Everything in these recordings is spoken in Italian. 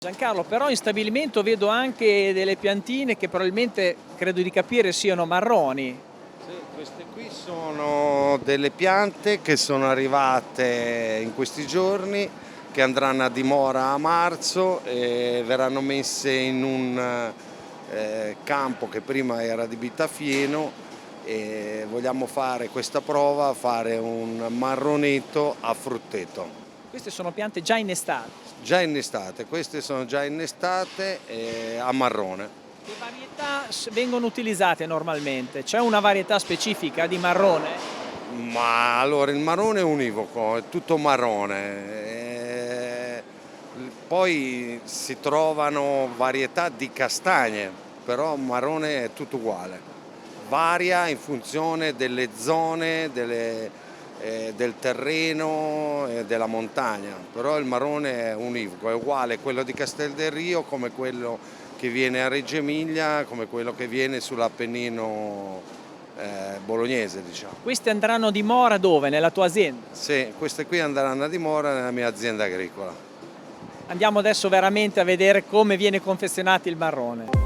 Giancarlo, però in stabilimento vedo anche delle piantine che probabilmente, credo di capire, siano marroni. Sì, queste qui sono delle piante che sono arrivate in questi giorni, che andranno a dimora a marzo e verranno messe in un campo che prima era adibito a fieno e vogliamo fare questa prova, fare un marroneto a frutteto. Queste sono piante già innestate. Già innestate, queste sono già innestate a marrone. Che varietà vengono utilizzate normalmente? C'è una varietà specifica di marrone? Ma allora il marrone è univoco, è tutto marrone. Poi si trovano varietà di castagne, però marrone è tutto uguale. Varia in funzione delle zone, del terreno e della montagna, però il marrone è univoco, è uguale quello di Castel del Rio come quello che viene a Reggio Emilia, come quello che viene sull'Appennino bolognese, diciamo. Queste andranno a dimora dove? Nella tua azienda? Sì, queste qui andranno a dimora nella mia azienda agricola. Andiamo adesso veramente a vedere come viene confezionato il marrone.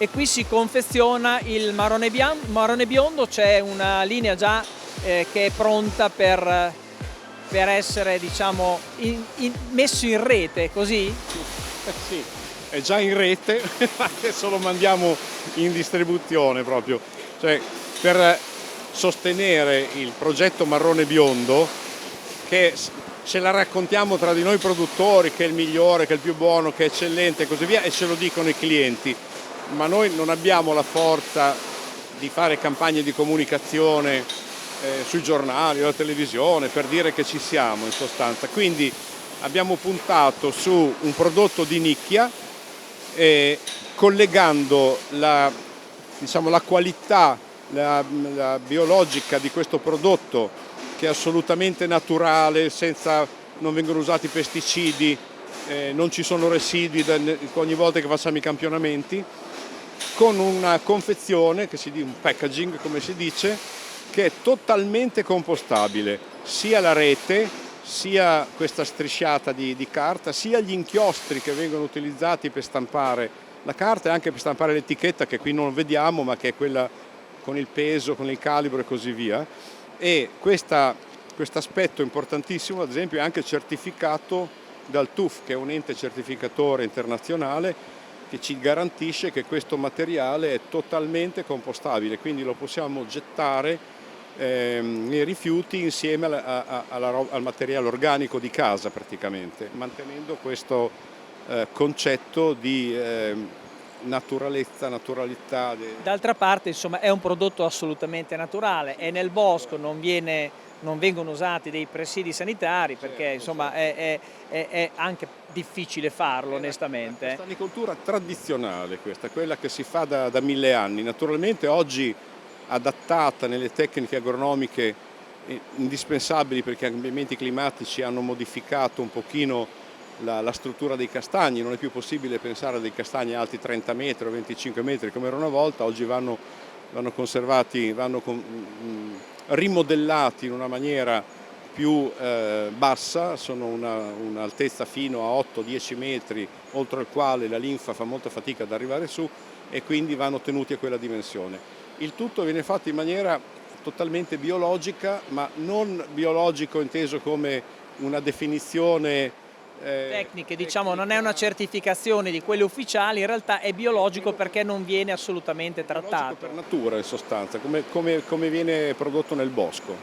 E qui si confeziona il marrone biondo, c'è una linea già che è pronta per essere, diciamo, messo in rete, così? Sì, è già in rete, adesso lo mandiamo in distribuzione proprio. Cioè, per sostenere il progetto Marrone Biondo, che ce la raccontiamo tra di noi produttori, che è il migliore, che è il più buono, che è eccellente e così via, e ce lo dicono i clienti. Ma noi non abbiamo la forza di fare campagne di comunicazione sui giornali o alla televisione per dire che ci siamo in sostanza. Quindi abbiamo puntato su un prodotto di nicchia collegando la qualità, la biologica di questo prodotto, che è assolutamente naturale, non vengono usati pesticidi, non ci sono residui ogni volta che facciamo i campionamenti, con una confezione, un packaging come si dice, che è totalmente compostabile, sia la rete, sia questa strisciata di carta, sia gli inchiostri che vengono utilizzati per stampare la carta e anche per stampare l'etichetta, che qui non vediamo ma che è quella con il peso, con il calibro e così via. E questo aspetto importantissimo, ad esempio, è anche certificato dal TÜV, che è un ente certificatore internazionale che ci garantisce che questo materiale è totalmente compostabile, quindi lo possiamo gettare nei rifiuti insieme al materiale organico di casa praticamente, mantenendo questo concetto di naturalità. D'altra parte, insomma, è un prodotto assolutamente naturale, è nel bosco, non vengono usati dei presidi sanitari, perché insomma è anche difficile farlo, onestamente. È un'agricoltura tradizionale questa, quella che si fa da 1000 anni, naturalmente oggi adattata nelle tecniche agronomiche indispensabili, perché i cambiamenti climatici hanno modificato un pochino la struttura dei castagni. Non è più possibile pensare a dei castagni alti 30 metri o 25 metri come era una volta, oggi vanno conservati, rimodellati in una maniera più bassa, sono un'altezza fino a 8-10 metri, oltre il quale la linfa fa molta fatica ad arrivare su, e quindi vanno tenuti a quella dimensione. Il tutto viene fatto in maniera totalmente biologica, ma non biologico inteso come una definizione tecniche, diciamo, non è una certificazione di quelle ufficiali, in realtà è biologico perché non viene assolutamente trattato. Per natura, in sostanza, come viene prodotto nel bosco.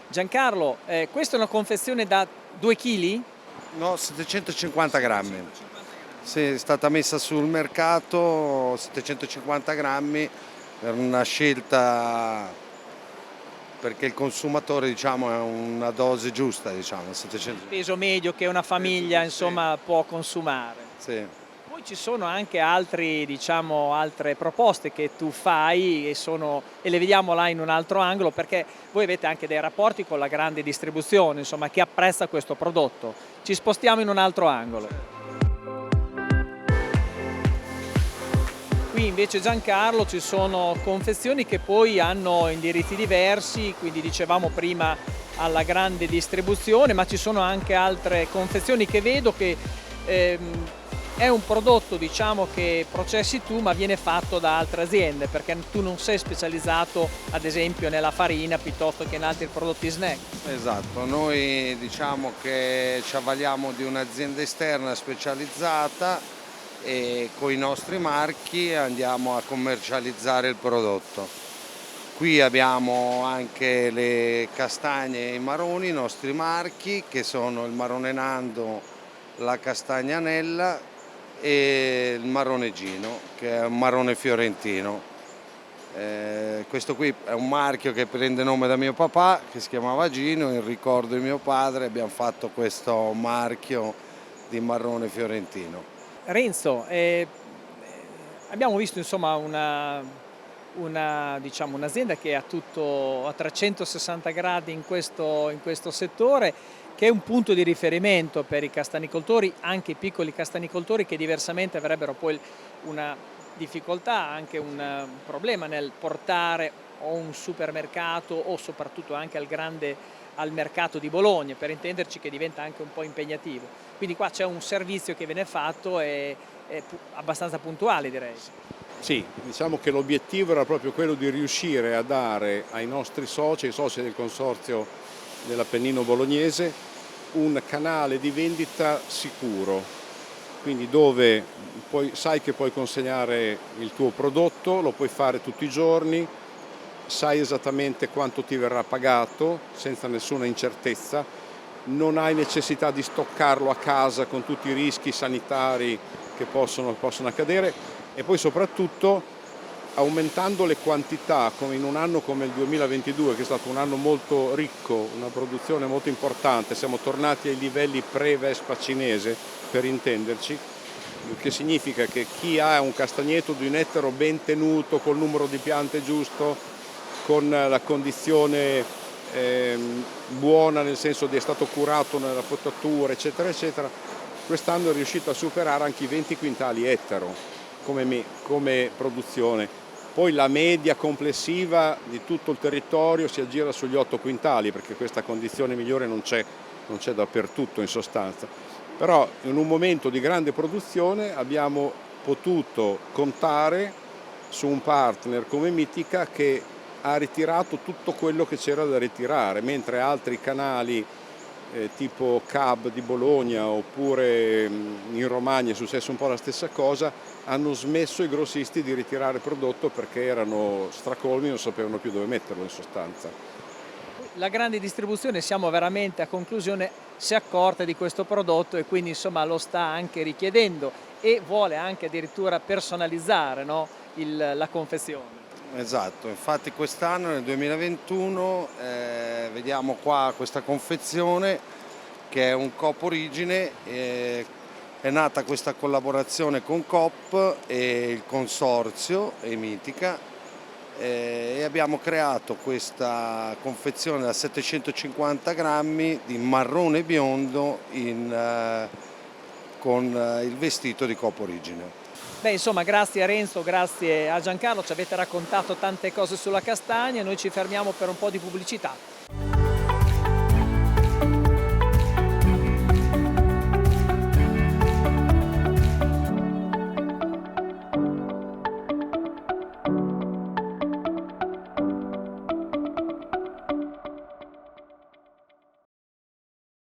Giancarlo, questa è una confezione da 2 kg? No, 750 grammi. Sì, è stata messa sul mercato 750 grammi per una scelta, perché il consumatore, diciamo, è una dose giusta, diciamo, 700. Il peso medio che una famiglia, insomma, può consumare. Sì. Poi ci sono anche altre proposte che tu fai e le vediamo là in un altro angolo, perché voi avete anche dei rapporti con la grande distribuzione, insomma, che apprezza questo prodotto. Ci spostiamo in un altro angolo. Qui invece Giancarlo ci sono confezioni che poi hanno indirizzi diversi, quindi dicevamo prima alla grande distribuzione, ma ci sono anche altre confezioni che vedo che è un prodotto, diciamo, che processi tu ma viene fatto da altre aziende, perché tu non sei specializzato ad esempio nella farina piuttosto che in altri prodotti snack. Esatto, noi diciamo che ci avvaliamo di un'azienda esterna specializzata e con i nostri marchi andiamo a commercializzare il prodotto. Qui abbiamo anche le castagne e i marroni, i nostri marchi, che sono il marrone Nando, la castagna Anella e il marrone Gino, che è un marrone fiorentino. Questo qui è un marchio che prende nome da mio papà, che si chiamava Gino, in ricordo di mio padre abbiamo fatto questo marchio di marrone fiorentino. Renzo, abbiamo visto insomma diciamo, un'azienda che ha tutto a 360 gradi in questo settore, che è un punto di riferimento per i castanicoltori, anche i piccoli castanicoltori che diversamente avrebbero poi una difficoltà, anche un problema nel portare o un supermercato o soprattutto anche al mercato di Bologna, per intenderci, che diventa anche un po' impegnativo. Quindi qua c'è un servizio che viene fatto e è abbastanza puntuale, direi. Sì, diciamo che l'obiettivo era proprio quello di riuscire a dare ai nostri soci, ai soci del consorzio dell'Appennino Bolognese, un canale di vendita sicuro, quindi dove sai che puoi consegnare il tuo prodotto, lo puoi fare tutti i giorni, sai esattamente quanto ti verrà pagato senza nessuna incertezza, non hai necessità di stoccarlo a casa con tutti i rischi sanitari che possono accadere, e poi soprattutto aumentando le quantità, come in un anno come il 2022, che è stato un anno molto ricco, una produzione molto importante. Siamo tornati ai livelli pre-Vespa cinese, per intenderci, il che significa che chi ha un castagneto di un ettaro ben tenuto, col numero di piante giusto, con la condizione buona, nel senso di è stato curato nella potatura, eccetera, eccetera, quest'anno è riuscito a superare anche i 20 quintali ettaro come produzione. Poi la media complessiva di tutto il territorio si aggira sugli 8 quintali, perché questa condizione migliore non c'è dappertutto in sostanza. Però in un momento di grande produzione abbiamo potuto contare su un partner come Mitica che ha ritirato tutto quello che c'era da ritirare, mentre altri canali tipo Cab di Bologna oppure in Romagna è successo un po' la stessa cosa, hanno smesso i grossisti di ritirare il prodotto perché erano stracolmi e non sapevano più dove metterlo in sostanza. La grande distribuzione, siamo veramente a conclusione, si è accorta di questo prodotto e quindi insomma lo sta anche richiedendo e vuole anche addirittura personalizzare, no, la confezione. Esatto, infatti quest'anno nel 2021 vediamo qua questa confezione che è un Coop Origine, è nata questa collaborazione con Coop e il consorzio e Mitica e abbiamo creato questa confezione da 750 grammi di marrone biondo con il vestito di Coop Origine. Beh, insomma, grazie a Renzo, grazie a Giancarlo, ci avete raccontato tante cose sulla castagna, noi ci fermiamo per un po' di pubblicità.